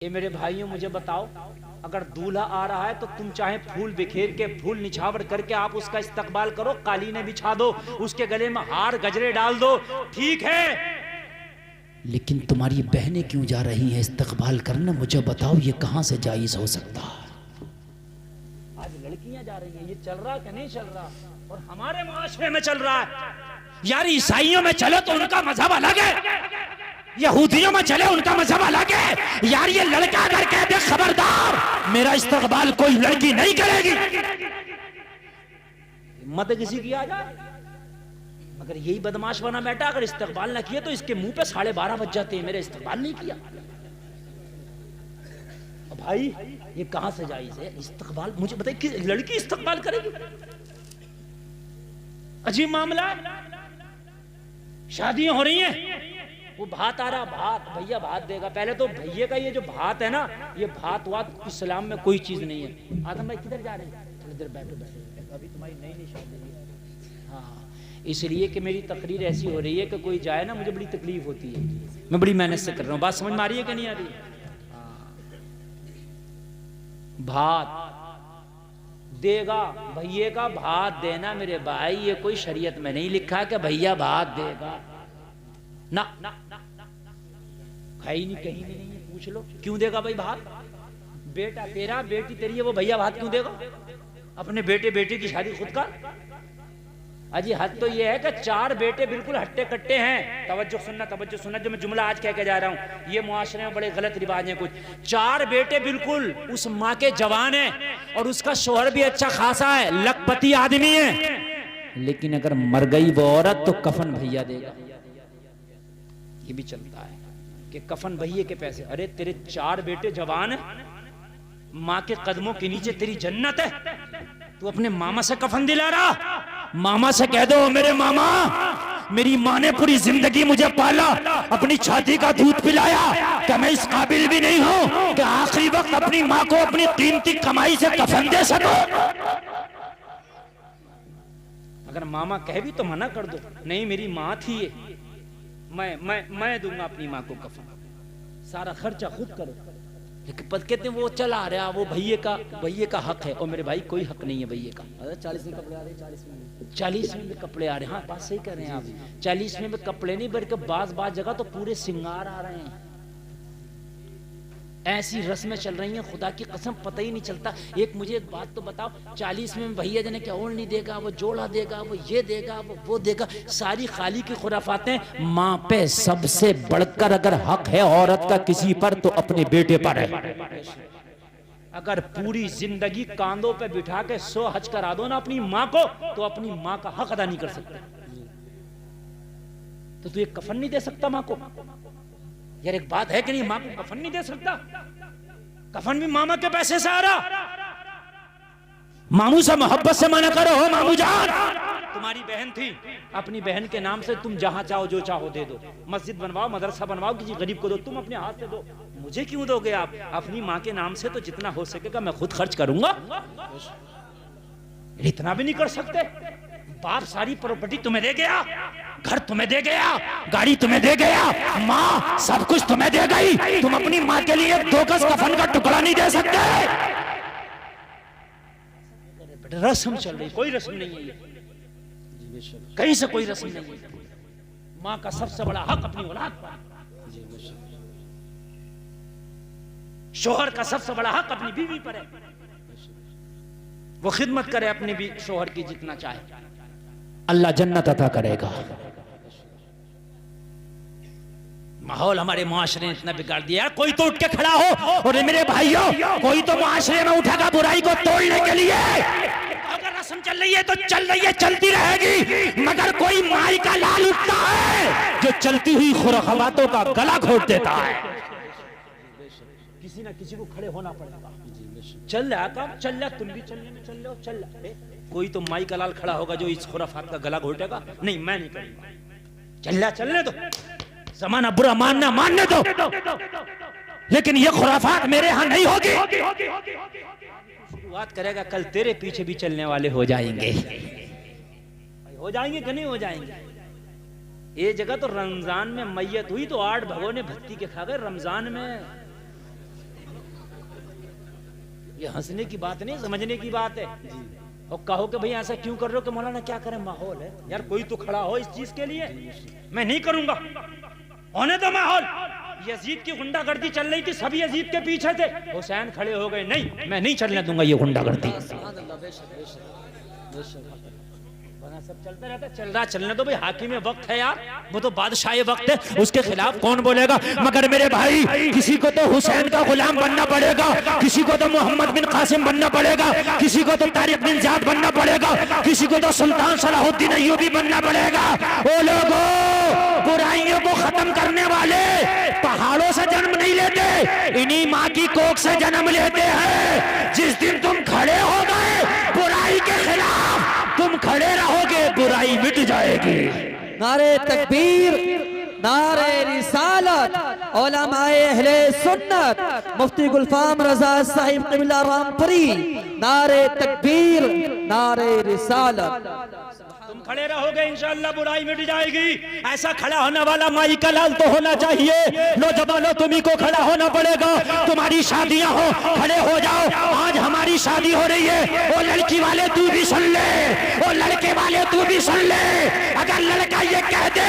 ये मेरे भाइयों मुझे बताओ, अगर दूल्हा आ रहा है तो तुम चाहे फूल बिखेर के, फूल निछावर करके आप उसका इस्तकबाल करो, कालीने बिछा दो, उसके गले में हार गजरे डाल दो, ठीक है। लेकिन तुम्हारी बहनें क्यों जा रही हैं इस्तकबाल करने? मुझे बताओ ये कहां से जायज हो सकता है? आज लड़कियां जा रही हैं, ये चल रहा कि नहीं चल रहा? और हमारे मुआशरे में चल रहा है। यार ईसाइयों में चलो तो उनका मजहब अलग है, यहूदियों में चले उनका मजहब अलग है। यार ये लड़का अगर कह दे खबरदार मेरा इस्तकबाल कोई लड़की नहीं करेगी, हिम्मत किसी की आ जाए। अगर यही बदमाश बना बैठा, अगर इस्तकबाल ना किया तो इसके मुंह पे 12:30 बज जाते हैं, मेरे इस्तकबाल नहीं किया। भाई ये कहां से जायज है इस्तकबाल? मुझे बताइए कि लड़की इस्तकबाल करेगी? अजीब मामला। शादियां हो रही हैं, वो भात आ रहा, भात भैया भात देगा। पहले तो भैया का ये जो भात है ना, ये भात वात इस्लाम में कोई चीज नहीं है। आदम भाई किधर जा रहे हैं? थोड़ी देर बैठो बैठो, अभी तुम्हारी नई शादी है। हाँ, इसलिए कि मेरी तकरीर ऐसी हो रही है कि कोई जाए ना, मुझे बड़ी तकलीफ होती है। मैं बड़ी मेहनत से कर रहा हूँ, बात समझ में आ रही है कि नहीं आ रही? भात देगा, भैया का भात देना मेरे भाई, ये कोई शरीयत में नहीं लिखा कि भैया भात देगा ना, है ही नहीं, कहीं भी नहीं है। पूछ लो क्यों देगा भाई भात? बेटा तेरा, बेटी तेरी है, वो भैया भात क्यों देगा? अपने बेटे बेटी की शादी खुद कर। अजी हद तो ये है कि 4 बेटे बिल्कुल हट्टे कट्टे हैं। तवज्जो सुनना, जो मैं जुमला आज कह के जा रहा हूं, ये मुआशरे में बड़े गलत रिवाज हैं कुछ। 4 बेटे बिल्कुल उस माँ के जवान हैं और उसका शोहर भी अच्छा खासा है, लखपति आदमी है, लेकिन अगर मर गई वो औरत तो कफन भैया देगा। ये भी चलता है कि कफन भैया के पैसे। अरे तेरे 4 बेटे जवान है, माँ के कदमों के नीचे तेरी जन्नत है, तू अपने मामा से कफन दिला रहा। मामा से कह दो, मेरे मामा, मेरी माँ ने पूरी जिंदगी मुझे पाला, अपनी छाती का दूध पिलाया, क्या मैं इस काबिल भी नहीं हूं कि आखिरी वक्त अपनी माँ को अपनी कीमती कमाई से कफन दे सकूं? अगर मामा कह भी तो मना कर दो, नहीं मेरी माँ थी ये, मैं दूंगा अपनी माँ को कफन, सारा खर्चा खुद करो। लेकिन कहते हैं वो चला रहा, वो भैये का हक है। और मेरे भाई कोई हक नहीं है भैये का। 40 में कपड़े आ रहे, 40 में कपड़े आ रहे। हाँ बात सही कर रहे हैं आप, 40 में कपड़े नहीं बल्कि बाज जगह तो पूरे सिंगार आ रहे हैं। ऐसी रस्में चल रही हैं, खुदा की कसम पता ही नहीं चलता। मुझे एक बात तो बताओ, 40 में भैया जने क्या ओढ़नी देगा, वो जोड़ा देगा, वो ये देगा, वो देगा, सारी खाली की खुराफातें। माँ पे सबसे बढ़कर अगर हक है औरत का किसी पर तो अपने बेटे पर है। अगर पूरी जिंदगी कांधों पे बिठा के 100 हज करा दो ना अपनी माँ को, तो अपनी माँ का हक अदा नहीं कर सकता। तो तू एक कफन नहीं दे सकता माँ को? यार एक बात है कि नहीं, माँ को कफन नहीं दे सकता? कफन भी मामा के पैसे से आ रहा। मामू से मोहब्बत से मना करो, हो मामू जान, तुम्हारी बहन थी, अपनी बहन के नाम से तुम जहां चाहो जो चाहो दे दो, मस्जिद बनवाओ, मदरसा बनवाओ, किसी गरीब को दो, तुम अपने हाथ से दो, मुझे क्यों दोगे आप? अपनी माँ के नाम से तो जितना हो सकेगा मैं खुद खर्च करूंगा। इतना भी नहीं कर सकते? बाप सारी प्रॉपर्टी तुम्हें दे गया, घर तुम्हें दे गया, गाड़ी तुम्हें दे गया, माँ सब कुछ तुम्हें दे गई, तुम अपनी माँ के लिए 2 गज कफन का टुकड़ा नहीं दे सकते? रस्म चल रही, कोई रस्म नहीं है, कहीं से कोई रस्म नहीं है। माँ का सबसे बड़ा हक अपनी औलाद पर, शोहर का सबसे बड़ा हक अपनी बीवी पर है। वो खिदमत करे अपने भी शोहर की जितना चाहे, अल्लाह जन्नत अता करेगा। माहौल हमारे मुआशरे ने इतना बिगाड़ दिया, कोई तो उठ के खड़ा हो। और मेरे भाइयों, कोई तो मुआशरे में उठेगा बुराई को तोड़ने के लिए। अगर रस्म चल रही है तो चल रही है, चलती रहेगी, मगर कोई माई का लाल उठता है जो चलती हुई खुराफातों का गला घोट देता है। किसी ना किसी को खड़े होना पड़ेगा। चल रहा काम, चल रहा, तुम भी चलने में चल रहे हो, चल रहा। कोई तो माई का लाल खड़ा होगा जो इस खुराफात का गला घोटेगा? नहीं, मैं नहीं करूंगा। चलने दो, जमाना बुरा मानने दो, लेकिन ये खुराफात मेरे यहां नहीं होगी। शुरुआत करेगा, कल तेरे पीछे भी चलने वाले हो जाएंगे। हो जाएंगे कि नहीं हो जाएंगे? ये जगह तो रमजान में मैयत हुई तो 8 भगोने भत्ती के खा गए। रमजान में ये हंसने की बात नहीं, समझने की बात है। और कहो कि भाई ऐसा क्यों कर रहे हो कि मौलाना क्या करें, माहौल है यार, कोई तो खड़ा हो इस चीज के लिए। मैं नहीं करूंगा, होने दो माहौल। यजीद की गुंडागर्दी चल रही थी, सभी यजीद के पीछे थे, हुसैन खड़े हो गए, नहीं मैं नहीं चलने दूंगा ये गुंडागर्दी। सब चलता रहता, चल रहा चलने दो भाई, हाकिम वक्त है यार, वो तो बादशाह वक्त है, उसके खिलाफ कौन बोलेगा। मगर मेरे भाई किसी को तो हुसैन का गुलाम बनना पड़ेगा, किसी को तो मोहम्मद बिन कासिम बनना पड़ेगा, किसी को तो तारिक बिन ज़ियाद बनना पड़ेगा, किसी को तो सुल्तान सलाहुद्दीन अय्यूबी बनना पड़ेगा। ओ लोगों, बुराइयों को खत्म करने वाले पहाड़ों से जन्म नहीं लेते, इन्हीं माँ की कोख से जन्म लेते हैं। जिस दिन तुम खड़े हो गए बुराई के खिलाफ, तुम खड़े रहोगे, बुराई मिट जाएगी। नारे तकबीर, नारे रिसालत, उलमाए अहले सुन्नत, मुफ्ती गुलफाम रजा साहिब क़िबला रामपुरी, नारे तकबीर, नारे रिसालत। तुम खड़े रहोगे इंशाअल्लाह बुराई मिट जाएगी। ऐसा खड़ा होने वाला माई का लाल तो होना चाहिए। नौजवानों तुम्ही को खड़ा होना पड़ेगा, तुम्हारी शादियां हो, खड़े हो जाओ। आज हमारी शादी हो रही है, वो लड़की वाले तू भी सुन ले, वो लड़के वाले तू भी सुन ले। अगर लड़का ये कह दे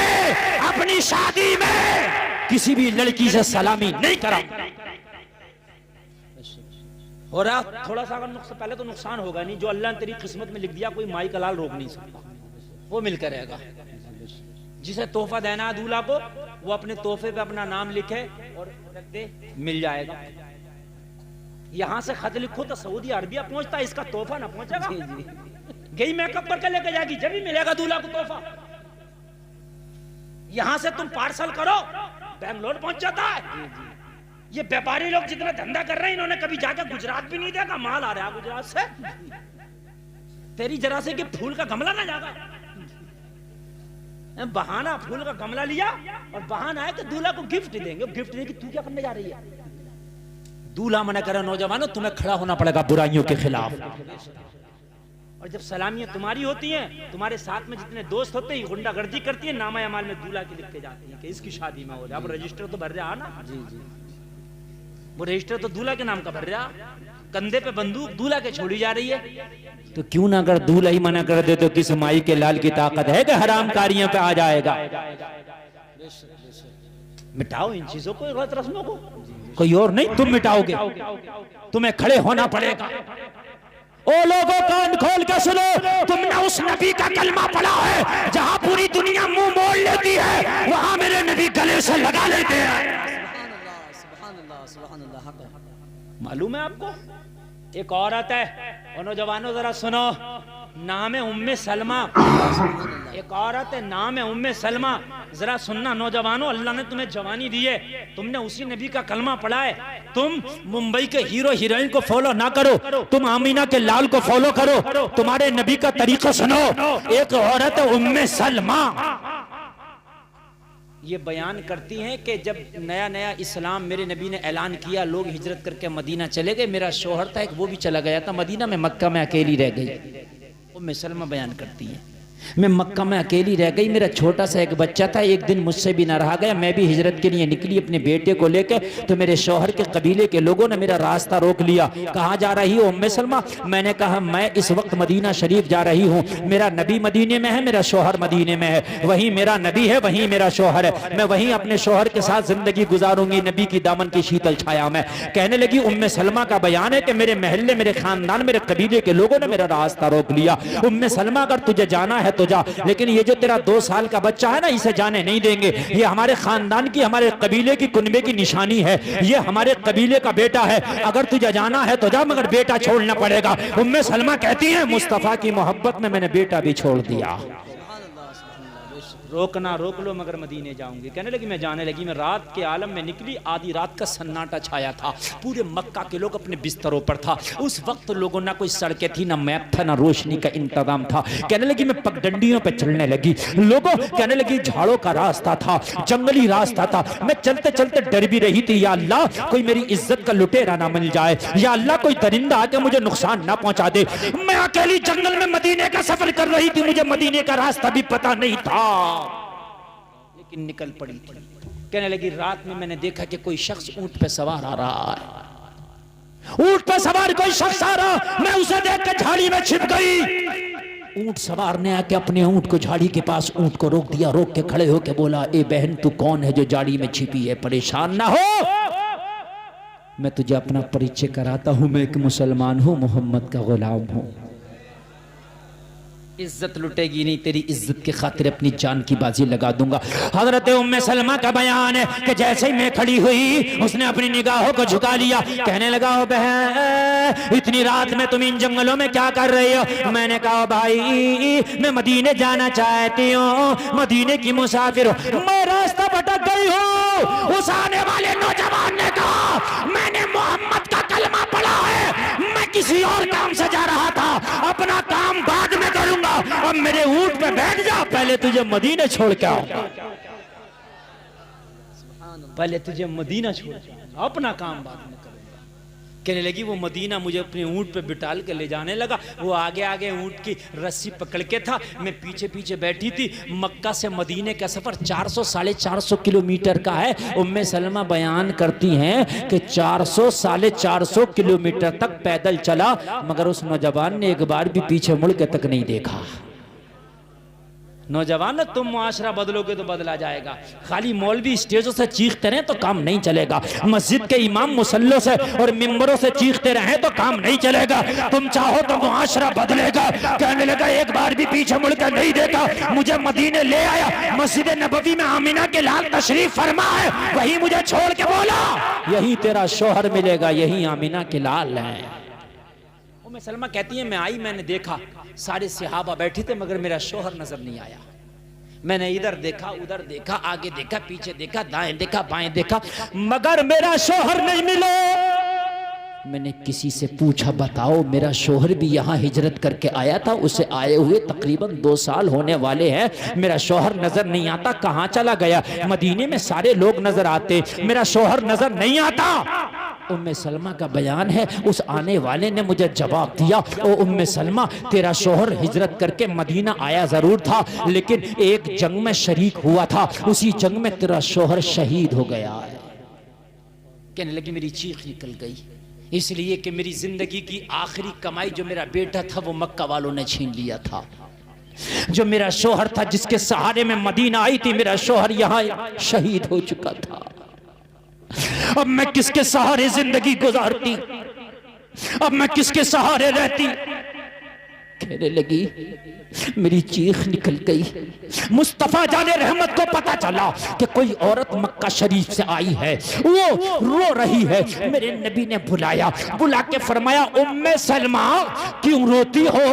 अपनी शादी में किसी भी लड़की से सलामी नहीं करा, हो रहा थोड़ा सा अगर पहले तो नुकसान होगा नहीं, जो अल्लाह ने तेरी किस्मत में लिख दिया कोई माई का लाल रोक नहीं सकता, वो मिलकर रहेगा। जिसे तोहफा देना है दूल्हा को, वो अपने तोहफे पे अपना नाम लिखे और रख दे, मिल जाएगा। यहां से खत लिखो तो सऊदी अरबिया पहुंचता, इसका तोहफा ना पहुंचेगा। गई मेकअप करके लेके जाएगी, जब भी मिलेगा दूल्हा को तोहफा। यहां से तुम पार्सल करो, बेंगलोर पहुंच जाता है। ये व्यापारी लोग जितना धंधा कर रहे हैं, इन्होंने कभी जाकर गुजरात भी नहीं देखा, माल आ रहा है गुजरात से। तेरी जरा से कि फूल का गमला ना जागा, बहाना फूल का गमला लिया और बहाना है कि दूल्हा को गिफ्ट देंगे। गिफ्ट देंगे, तू क्या करने जा रही है? दूल्हा मना करे, नौजवानों तुम्हें खड़ा होना पड़ेगा बुराइयों के खिलाफ। और जब सलामियां तुम्हारी होती हैं, तुम्हारे साथ में जितने दोस्त होते हैं गुंडागर्दी करती है, नामा अमाल में दूल्हा की लिख के जाती है कि इसकी शादी में हो रहा है। अब रजिस्टर तो भर रहा ना, जी जी, वो रजिस्टर तो दूल्हा के नाम का भर रहा, कंधे पे बंदूक दूल्हा के छोड़ी जा रही है। तो क्यों ना अगर दूल्हा ही मना कर दे तो किस माई के लाल की ताकत है कि हरामकारियों पे आ जाएगा। मिटाओ इन चीजों को, गलत रस्मों को, कोई और नहीं तुम मिटाओगे, तुम्हें खड़े होना पड़ेगा। ओ लोगों कान खोल के सुनो, तुमने उस नबी का कलमा पढ़ा है जहां पूरी दुनिया मुंह मोड़ लेती है, वहां मेरे नबी गले से लगा लेते हैं। मालूम है आपको, एक औरत है, और नौजवानों जरा सुनो, नाम है उम्मे सलमा। एक औरत है, नाम है उम्मे सलमा। जरा सुनना नौजवानों, अल्लाह ने तुम्हें जवानी दी है, तुमने उसी नबी का कलमा पढ़ा है। तुम मुंबई के हीरो हीरोइन को फॉलो ना करो, तुम आमीना के लाल को फॉलो करो, तुम्हारे नबी का तरीका सुनो। एक औरत है उम्मे सलमा, ये बयान करती हैं कि जब नया नया इस्लाम मेरे नबी ने ऐलान किया, लोग हिजरत करके मदीना चले गए, मेरा शौहर था एक, वो भी चला गया था मदीना में, मक्का में अकेली रह गई। उम्मे सलमा बयान करती है, मैं मक्का में अकेली रह गई, मेरा छोटा सा एक बच्चा था, एक दिन मुझसे भी ना रहा गया, मैं भी हिजरत के लिए निकली अपने बेटे को लेकर, तो मेरे शौहर के कबीले के लोगों ने मेरा रास्ता रोक लिया। कहाँ जा रही हो उम्मे सलमा? मैंने कहा मैं इस वक्त मदीना शरीफ जा रही हूँ, मेरा नबी मदीने में है, मेरा शौहर मदीने में है, वहीं मेरा नबी है, वहीं मेरा शौहर है, मैं वहीं अपने शौहर के साथ जिंदगी गुजारूंगी नबी की दामन की शीतल छाया में। कहने लगी उम्मे सलमा का बयान है कि मेरे महल्ले, मेरे खानदान, मेरे कबीले के लोगों ने मेरा रास्ता रोक लिया। उम्मे सलमा अगर तुझे जाना है तो जा, लेकिन ये जो तेरा 2 साल का बच्चा है ना, इसे जाने नहीं देंगे, ये हमारे खानदान की, हमारे कबीले की, कुनबे की निशानी है, ये हमारे कबीले का बेटा है, अगर तुझे जाना है तो जा, मगर बेटा छोड़ना पड़ेगा। उम्मे सलमा कहती है मुस्तफा की मोहब्बत में मैंने बेटा भी छोड़ दिया, रोकना रोक लो मगर मदीने जाऊंगी। कहने लगी मैं जाने लगी, मैं रात के आलम में निकली, आधी रात का सन्नाटा छाया था, पूरे मक्का के लोग अपने बिस्तरों पर था। उस वक्त लोगों ना कोई सड़कें थी, ना मैप था, ना रोशनी का इंतजाम था। कहने लगी मैं पगडंडियों पे चलने लगी, लोगों कहने लगी झाड़ों का रास्ता था, जंगली रास्ता था, मैं चलते चलते डर भी रही थी, या अल्लाह कोई मेरी इज्जत का लुटेरा ना मिल जाए, या अल्लाह कोई दरिंदा आके मुझे नुकसान ना पहुंचा दे। मैं अकेली जंगल में मदीने का सफर कर रही थी, मुझे मदीने का रास्ता भी पता नहीं था, लेकिन निकल पड़ी थी। कहने लगी रात में मैंने देखा कि कोई शख्स ऊंट पे सवार आ रहा है, ऊंट पे सवार कोई शख्स आ रहा, मैं उसे देख के झाड़ी में छिप गई। ऊंट सवार ने आके अपने ऊंट को झाड़ी के पास ऊंट को रोक दिया, रोक के खड़े होके बोला, ए बहन तू कौन है जो झाड़ी में छिपी है, परेशान ना हो, मैं तुझे अपना परिचय कराता हूं, मैं एक मुसलमान हूं, मोहम्मद का गुलाम हूं। इज्जत लुटेगी नहीं, तेरी इज्जत की खातिर अपनी जान की बाजी लगा दूंगा। हजरत उम्मे सलमा का बयान है कि जैसे ही मैं खड़ी हुई उसने अपनी निगाहों को झुका लिया, कहने लगा, ओ बहन इतनी रात में तुम इन जंगलों में क्या कर रही हो? मैंने कहा, भाई मैं मदीने जाना चाहती हूँ, मदीने की मुसाफिर हूँ, मैं रास्ता भटक गई हूँ। उस आने वाले नौजवान ने कहा, मैंने मोहम्मद का कलमा पढ़ा है, मैं किसी और काम से जा रहा था, अपना काम बाद में करूंगा, अब मेरे ऊंट पे बैठ जा, पहले तुझे मदीने छोड़ के आऊंगा, पहले तुझे मदीना छोड़ के आऊंगा, अपना काम बाद में करूंगा। कहने लगी, वो मदीना मुझे अपने ऊंट पे बिठाल के ले जाने लगा, वो आगे आगे ऊंट की रस्सी पकड़ के था, मैं पीछे पीछे बैठी थी। मक्का से मदीने का सफर 400-450 किलोमीटर का है। उम्मे सलमा बयान करती हैं कि 400-450 किलोमीटर तक पैदल चला, मगर उस नौजवान ने एक बार भी पीछे मुड़ के तक नहीं देखा। नौजवान, तुम मुआशरा बदलोगे तो बदला जाएगा, खाली मौलवी स्टेजों से चीखते रहे तो काम नहीं चलेगा, मस्जिद के इमाम मुसल्लों से और मिंबरों से चीखते रहे तो काम नहीं चलेगा, तुम चाहो तो मुआशरा बदलेगा। कहने लगा, एक बार भी पीछे मुड़कर नहीं देखा, मुझे मदीने ले आया, मस्जिद नबवी में आमिना के लाल तशरीफ फरमा है, वही मुझे छोड़ के बोला, यही तेरा शोहर मिलेगा, यही आमिना के लाल है। उम्मे सलमा कहती है, मैं आई, मैंने देखा सारे सहाबा बैठे थे, मगर मेरा शोहर नजर नहीं आया। मैंने इधर देखा, उधर देखा, आगे देखा, पीछे देखा, दाएं देखा, बाएं देखा, मगर मेरा शोहर नहीं मिला। मैंने किसी से पूछा, बताओ मेरा शोहर भी यहाँ हिजरत करके आया था, उसे आए हुए तकरीबन 2 साल होने वाले हैं, मेरा शोहर नजर नहीं आता, कहाँ चला गया? मदीने में सारे लोग नजर आते, मेरा शोहर नजर नहीं आता। उम्मे सलमा का बयान है, उस आने वाले ने मुझे जवाब दिया, ओ उम्मे सलमा, तेरा शोहर हिजरत करके मदीना आया जरूर था, लेकिन एक जंग में शरीक हुआ था, उसी जंग में तेरा शोहर शहीद हो गया है। कहने लगी, मेरी चीख निकल गई, इसलिए कि मेरी जिंदगी की आखिरी कमाई जो मेरा बेटा था वो मक्का वालों ने छीन लिया था। जो मेरा शोहर था, जिसके सहारे में मदीना आई थी, मेरा शोहर यहाँ शहीद हो चुका था। अब मैं किसके सहारे जिंदगी गुजारती, अब मैं किसके सहारे रहती? कहने लगी, मेरी चीख निकल गई। मुस्तफा जाने रहमत को पता चला कि कोई औरत मक्का शरीफ से आई है, वो रो रही है। मेरे नबी ने बुला के फरमाया, उम्मे सलमा क्यों रोती हो?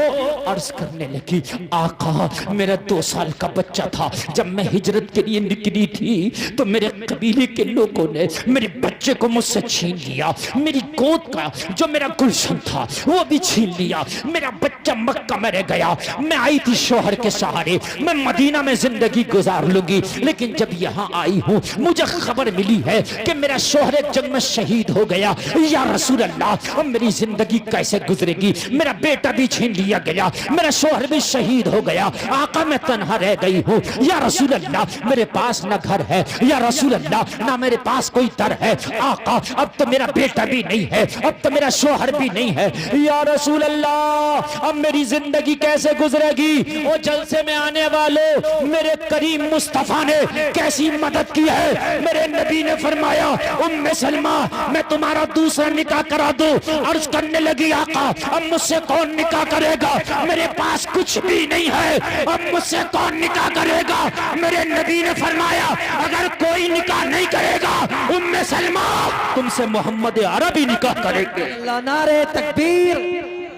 अर्ज करने लगी, आका मेरा 2 साल का बच्चा था, जब मैं हिजरत के लिए निकली थी तो मेरे कबीले के लोगों ने मेरे बच्चे को मुझसे छीन लिया, मेरी गोद का जो मेरा गुलशन था वो भी छीन लिया, मेरा बच्चा मक्का में रह गया। मैं आई थी शोहर के सहारे, मैं मदीना में जिंदगी गुजार लूंगी, लेकिन जब यहाँ आई हूँ मुझे खबर मिली है कि मेरा शोहर एक जंग में शहीद हो गया। या रसूल अल्लाह, अब मेरी जिंदगी कैसे गुजरेगी? मेरा बेटा भी छीन लिया गया, मेरा शोहर भी शहीद हो गया, आका मैं तन्हा रह गई हूँ। या रसूल अल्लाह, मेरे पास ना घर है, या रसूल अल्लाह ना मेरे पास कोई दर है। आका अब तो मेरा बेटा भी नहीं है, अब तो मेरा शोहर भी नहीं है। या रसूल अल्लाह, अब मेरी जिंदगी कैसे गुजरेगी? वो जलसे में आने वालों, मेरे करीम मुस्तफा ने कैसी मदद की है। मेरे नबी ने फरमाया, उम्मे सलमा मैं तुम्हारा दूसरा निकाह करा दूं। अर्ज करने लगी, आका अब मुझसे कौन निकाह करेगा? मेरे पास कुछ भी नहीं है, अब मुझसे कौन निकाह करेगा? मेरे नबी ने फरमाया, अगर कोई निकाह नहीं करेगा उम्मे सलमा तुमसे मोहम्मद अरबी निकाह करेंगे। नारे तकबीर,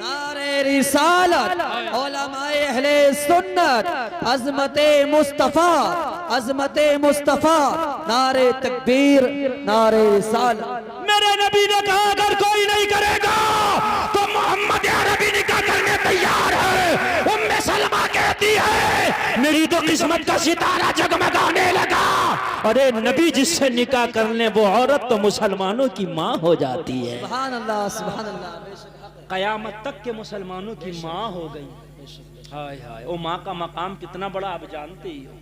नारे रिसालत, उलमाए अहले सुन्नत, अज़मते मुस्तफा, अज़मते मुस्तफा, नारे तकबीर, नारे रिसालत। मेरे नबी ने कहा, अगर कोई नहीं करेगा तो मोहम्मद अरबी निकाह करने तैयार है। उम्मे सलमा कहती है, मेरी तो किस्मत का सितारा जगमगाने लगा। अरे नबी जिससे निकाह कर ले वो औरत तो मुसलमानों की माँ हो जाती है। सुभान अल्लाह, सुभान अल्लाह। कयामत तक के मुसलमानों की माँ हो गई। हाय हाय, वो माँ का मकाम कितना बड़ा आप जानते ही हो।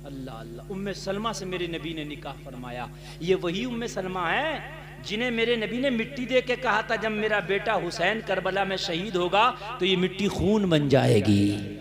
अल्लाह अल्लाह। उम्मे सलमा से मेरे नबी ने निकाह फरमाया। ये वही उम्मे सलमा है जिन्हें मेरे नबी ने मिट्टी दे के कहा था जब मेरा बेटा हुसैन करबला में शहीद होगा तो ये मिट्टी खून बन जाएगी।